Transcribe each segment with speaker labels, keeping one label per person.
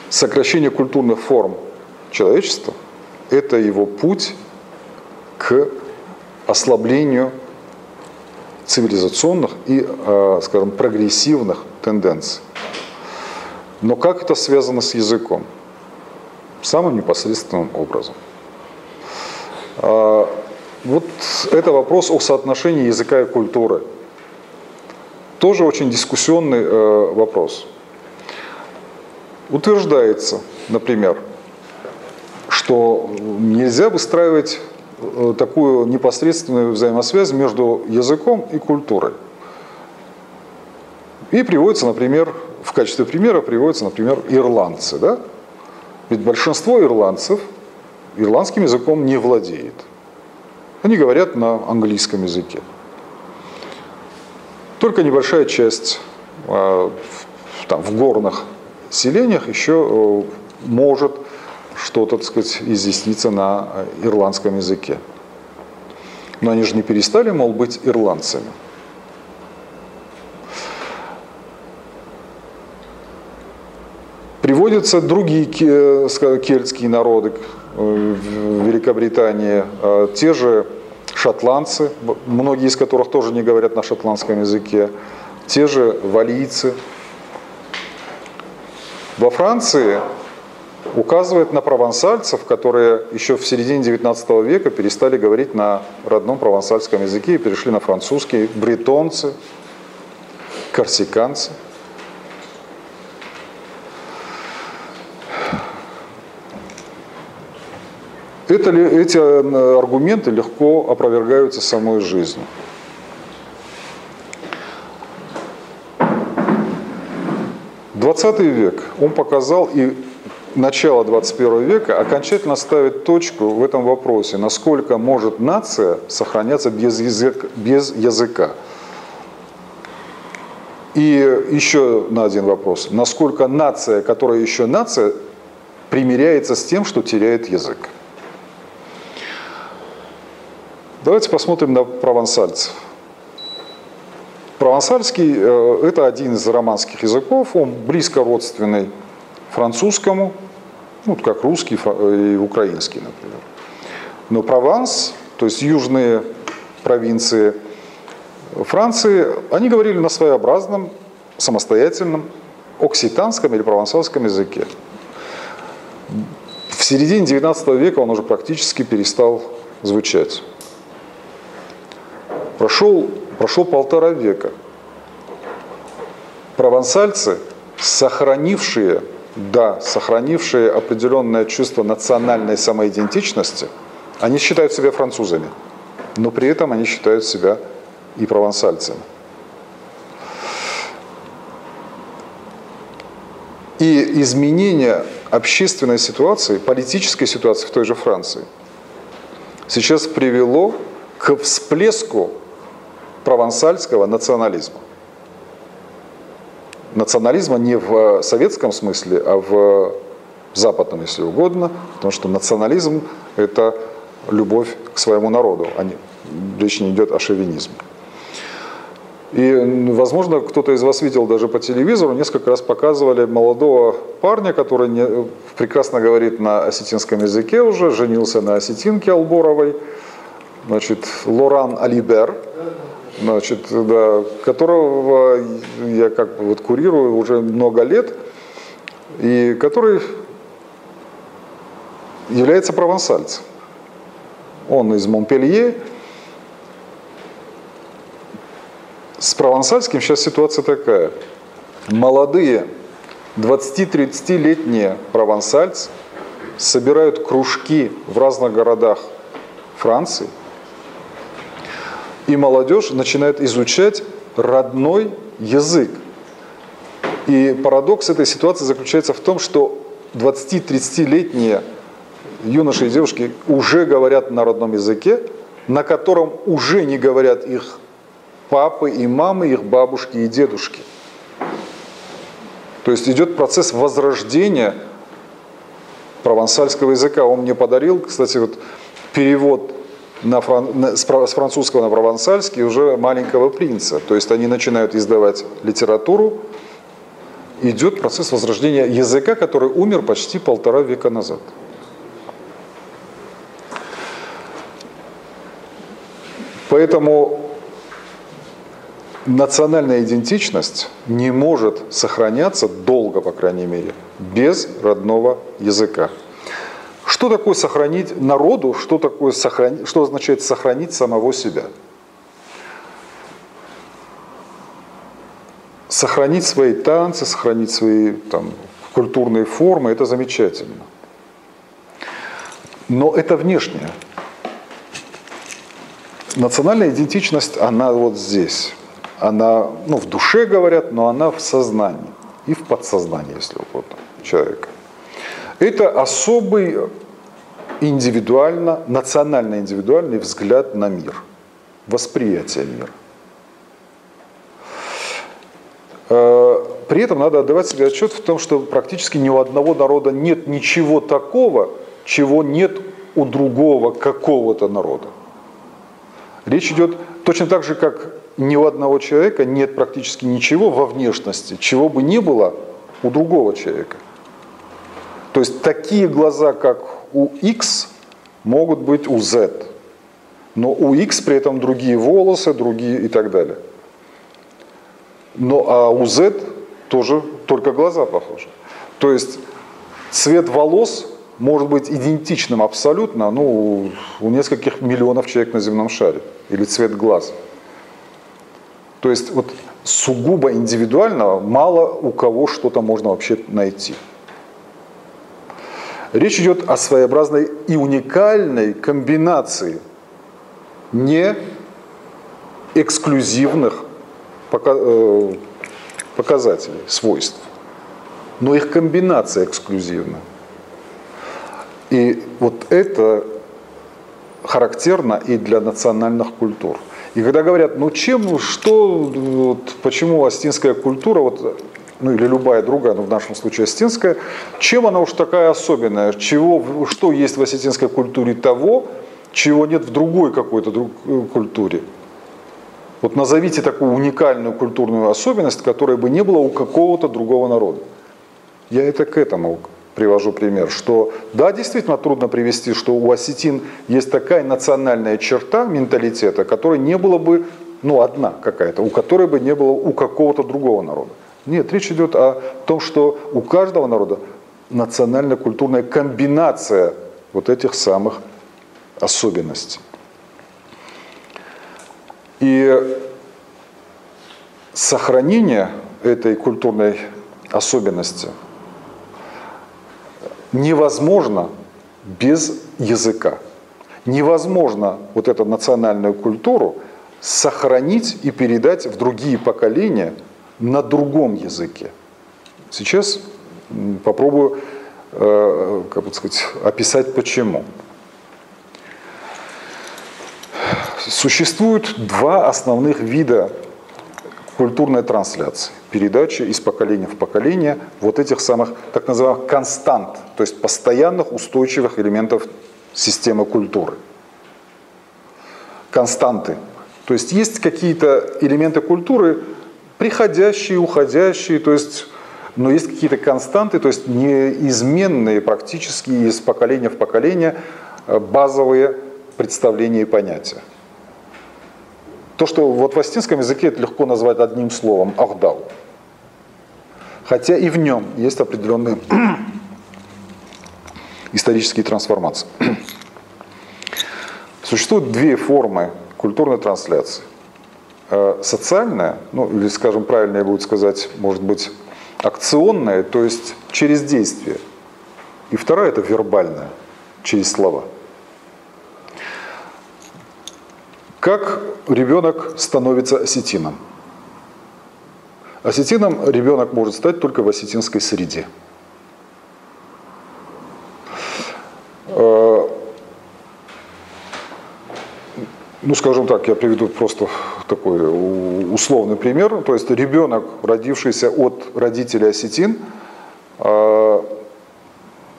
Speaker 1: сокращение культурных форм человечества – это его путь к ослаблению цивилизационных и, скажем, прогрессивных тенденций. Но как это связано с языком? Самым непосредственным образом. Вот это вопрос о соотношении языка и культуры. Тоже очень дискуссионный вопрос. Утверждается, например, что нельзя выстраивать такую непосредственную взаимосвязь между языком и культурой. И приводится, например, в качестве примера приводятся, например, ирландцы. Да? Ведь большинство ирландцев ирландским языком не владеет. Они говорят на английском языке. Только небольшая часть там, в горных селениях еще может что-то, так сказать, изъясниться на ирландском языке. Но они же не перестали, мол, быть ирландцами. Приводятся другие кельтские народы в Великобритании, те же шотландцы, многие из которых тоже не говорят на шотландском языке, те же валлийцы. Во Франции указывает на провансальцев, которые еще в середине XIX века перестали говорить на родном провансальском языке и перешли на французский, бретонцы, корсиканцы. Эти аргументы легко опровергаются самой жизнью. XX век, он показал, и начало 21 века окончательно ставит точку в этом вопросе, насколько может нация сохраняться без языка. И еще на один вопрос, насколько нация, которая еще нация, примиряется с тем, что теряет язык. Давайте посмотрим на провансальцев. Провансальский – это один из романских языков, он близко родственный французскому, ну, как русский и украинский, например. Но Прованс, то есть южные провинции Франции, они говорили на своеобразном, самостоятельном, окситанском или провансальском языке. В середине XIX века он уже практически перестал звучать. Прошло 1,5 века. Провансальцы, сохранившие определенное чувство национальной самоидентичности, они считают себя французами, но при этом они считают себя и провансальцами. И изменение общественной ситуации, политической ситуации в той же Франции сейчас привело к всплеску провансальского национализма. Национализма не в советском смысле, а в западном, если угодно, потому что национализм – это любовь к своему народу, речь не идет о шовинизме. И, возможно, кто-то из вас видел даже по телевизору, несколько раз показывали молодого парня, который прекрасно говорит на осетинском языке уже, женился на осетинке Алборовой, значит, Лоран Алибер, значит, да, которого я как бы вот курирую уже много лет, и который является провансальцем. Он из Монпелье. С провансальским сейчас ситуация такая. Молодые 20-30-летние провансальцы собирают кружки в разных городах Франции, и молодежь начинает изучать родной язык. И парадокс этой ситуации заключается в том, что 20-30-летние юноши и девушки уже говорят на родном языке, на котором уже не говорят их папы и мамы, их бабушки и дедушки. То есть идет процесс возрождения провансальского языка. Он мне подарил, кстати, вот перевод с французского на провансальский уже «Маленького принца». То есть они начинают издавать литературу идет процесс возрождения языка, который умер почти 1,5 века назад. Поэтому национальная идентичность не может сохраняться долго, по крайней мере, без родного языка. Что такое сохранить народу, что означает сохранить самого себя? Сохранить свои танцы, сохранить свои культурные формы – это замечательно. Но это внешнее. Национальная идентичность, она вот здесь. Она, в душе говорят, но она в сознании и в подсознании, если угодно, человека. Это особый национально-индивидуальный взгляд на мир, восприятие мира. При этом надо отдавать себе отчет в том, что практически ни у одного народа нет ничего такого, чего нет у другого какого-то народа. Речь идет точно так же, как ни у одного человека нет практически ничего во внешности, чего бы ни было у другого человека. То есть такие глаза, как у X, могут быть у Z. Но у X при этом другие волосы, другие и так далее. А у Z тоже только глаза похожи. То есть цвет волос может быть идентичным абсолютно у нескольких миллионов человек на земном шаре. Или цвет глаз. То есть вот сугубо индивидуального мало у кого что-то можно вообще найти. Речь идет о своеобразной и уникальной комбинации не эксклюзивных показателей, свойств, но их комбинация эксклюзивна. И вот это характерно и для национальных культур. И когда говорят, почему остинская культура, или любая другая, но в нашем случае остинская, чем она уж такая особенная, что есть в осетинской культуре того, чего нет в другой какой-то культуре. Вот назовите такую уникальную культурную особенность, которой бы не было у какого-то другого народа. Я это к этому привожу пример, что да, действительно трудно привести, что у осетин есть такая национальная черта менталитета, которой не было бы, одна какая-то, у которой бы не было у какого-то другого народа. Нет, речь идет о том, что у каждого народа национально-культурная комбинация вот этих самых особенностей. И сохранение этой культурной особенности невозможно без языка. Невозможно вот эту национальную культуру сохранить и передать в другие поколения на другом языке. Сейчас попробую, описать почему. Существует два основных вида культурной трансляции, передачи из поколения в поколение вот этих самых так называемых констант, то есть постоянных устойчивых элементов системы культуры. Константы. То есть есть какие-то элементы культуры, приходящие, уходящие, но есть какие-то константы, то есть неизменные практически из поколения в поколение базовые представления и понятия. То, что вот в остинском языке это легко назвать одним словом – ахдау. Хотя и в нем есть определенные исторические трансформации. Существуют две формы культурной трансляции. Социальная, или, скажем, правильнее будет сказать, может быть, акционная, то есть через действие. И вторая – это вербальная, через слова. Как ребенок становится осетином? Осетином ребенок может стать только в осетинской среде. Скажем так, я приведу просто такой условный пример. То есть ребенок, родившийся от родителей осетин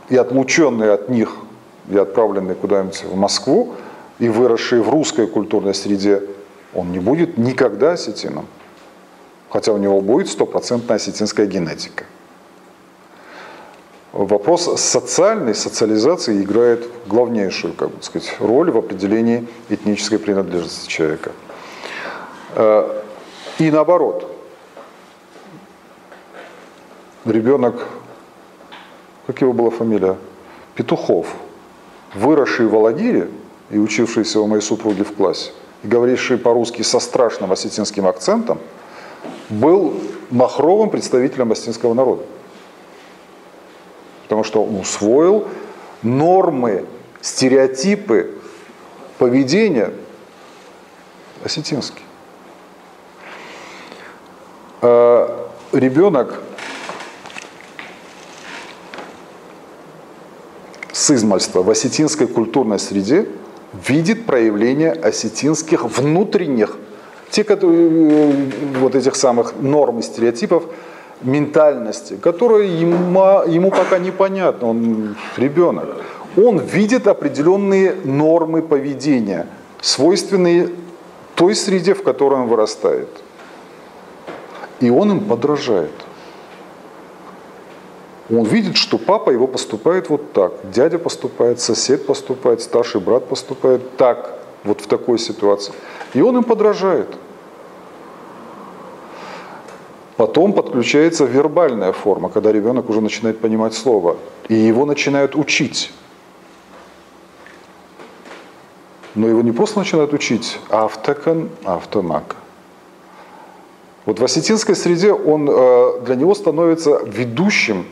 Speaker 1: и отлученный от них, и отправленный куда-нибудь в Москву, и выросший в русской культурной среде, он не будет никогда осетином. Хотя у него будет стопроцентная осетинская генетика. вопрос социальной социализации играет главнейшую, как бы сказать, роль в определении этнической принадлежности человека. И наоборот, ребенок, как его была фамилия? Петухов, выросший в Алагире и учившийся у моей супруги в классе, и говоривший по-русски со страшным осетинским акцентом, был махровым представителем осетинского народа. Потому что он усвоил нормы, стереотипы поведения осетинские. Ребенок с измальства в осетинской культурной среде видит проявление осетинских внутренних, вот этих самых норм и стереотипов ментальности, которые ему пока непонятны, он ребенок. Он видит определенные нормы поведения, свойственные той среде, в которой он вырастает. И он им подражает. Он видит, что папа его поступает вот так, дядя поступает, сосед поступает, старший брат поступает так, вот в такой ситуации. И он им подражает. Потом подключается вербальная форма, когда ребенок уже начинает понимать слово, и его начинают учить. Но его не просто начинают учить, а автомак. Вот в осетинской среде он для него становится ведущим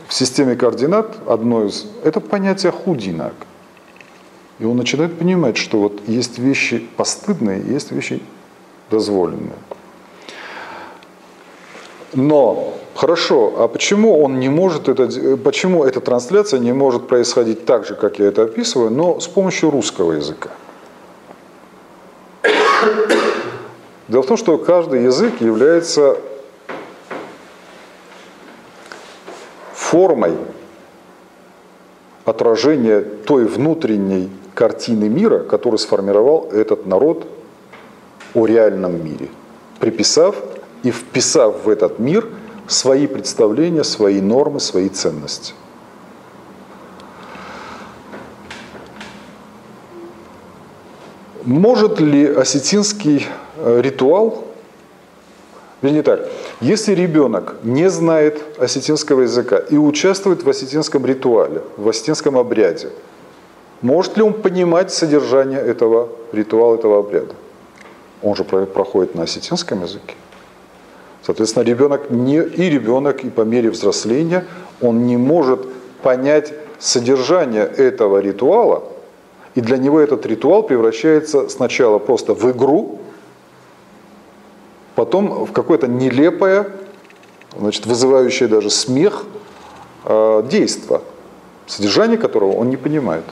Speaker 1: в системе координат, одно из, это понятие худинак. И он начинает понимать, что вот есть вещи постыдные, есть вещи дозволенные. Но, хорошо, а почему он не может почему эта трансляция не может происходить так же, как я это описываю, но с помощью русского языка? Дело в том, что каждый язык является формой отражения той внутренней картины мира, которую сформировал этот народ о реальном мире, приписав и вписав в этот мир свои представления, свои нормы, свои ценности. Может ли осетинский ритуал, вернее так, если ребенок не знает осетинского языка и участвует в осетинском ритуале, в осетинском обряде, может ли он понимать содержание этого ритуала, этого обряда? Он же проходит на осетинском языке. Соответственно, ребенок и по мере взросления он не может понять содержание этого ритуала, и для него этот ритуал превращается сначала просто в игру, потом в какое-то нелепое, значит, вызывающее даже смех действо, содержание которого он не понимает.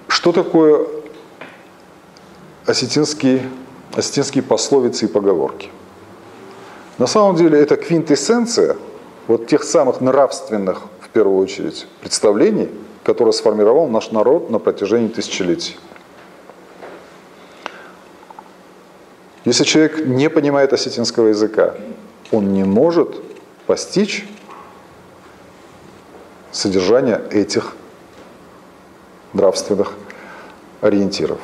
Speaker 1: Что такое осетинские пословицы и поговорки? На самом деле это квинтэссенция вот тех самых нравственных, в первую очередь, представлений, которые сформировал наш народ на протяжении тысячелетий. Если человек не понимает осетинского языка, он не может постичь содержание этих нравственных ориентиров.